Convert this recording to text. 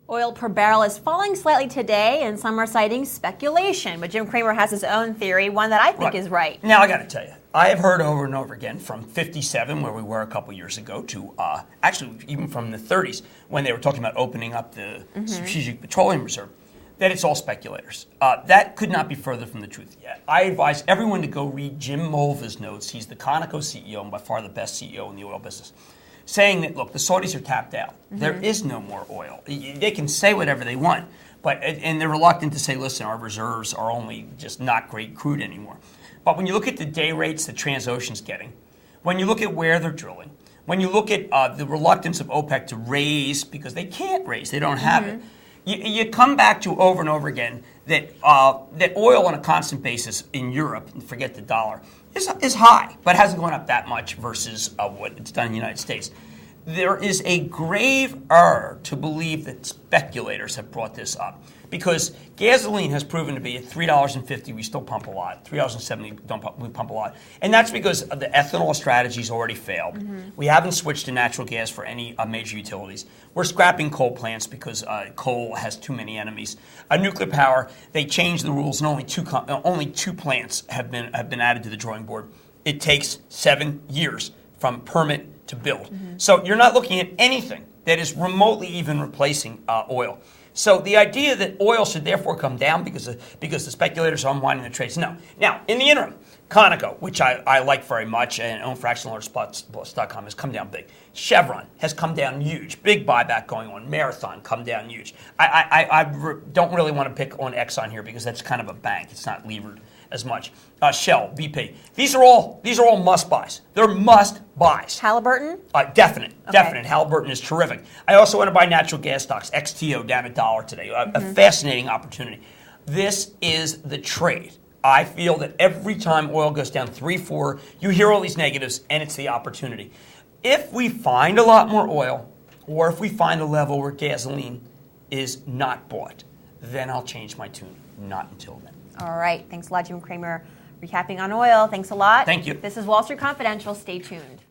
Oil per barrel is falling slightly today, and some are citing speculation. But Jim Cramer has his own theory, one that I think is right. Now, I got to tell you, I have heard over and over again from 57, where we were a couple years ago, to actually even from the 30s, when they were talking about opening up the Strategic Petroleum Reserve, that it's all speculators. That could not be further from the truth yet. I advise everyone to go read Jim Mulva's notes. He's the Conoco CEO and by far the best CEO in the oil business, saying that, look, the Saudis are tapped out. There is no more oil. They can say whatever they want, and they're reluctant to say, listen, our reserves are only just not great crude anymore. But when you look at the day rates that Transocean's getting, when you look at where they're drilling, when you look at the reluctance of OPEC to raise, because they can't raise, they don't have it, you come back to over and over again that oil on a constant basis in Europe, and forget the dollar, is high, but hasn't gone up that much versus what it's done in the United States. There is a grave error to believe that speculators have brought this up, because gasoline has proven to be at $3.50, we still pump a lot. $3.70, we pump a lot. And that's because the ethanol strategy's already failed. We haven't switched to natural gas for any major utilities. We're scrapping coal plants because coal has too many enemies. Nuclear power, they changed the rules, and only two plants have been added to the drawing board. It takes 7 years from permit to build. So you're not looking at anything that is remotely even replacing oil. So the idea that oil should therefore come down because the speculators are unwinding the trades, no. Now, in the interim, Conoco, which I like very much and own fractionalorderspots.com, has come down big. Chevron has come down huge. Big buyback going on. Marathon come down huge. I don't really want to pick on Exxon here because that's kind of a bank. It's not levered as much. Shell, BP. These are all must buys. They're must buys. Halliburton? Definite. Halliburton is terrific. I also want to buy natural gas stocks. XTO down $1 today. A fascinating opportunity. This is the trade. I feel that every time oil goes down 3, 4, you hear all these negatives, and it's the opportunity. If we find a lot more oil, or if we find a level where gasoline is not bought, then I'll change my tune. Not until then. All right. Thanks a lot, Jim Cramer, recapping on oil. Thanks a lot. Thank you. This is Wall Street Confidential. Stay tuned.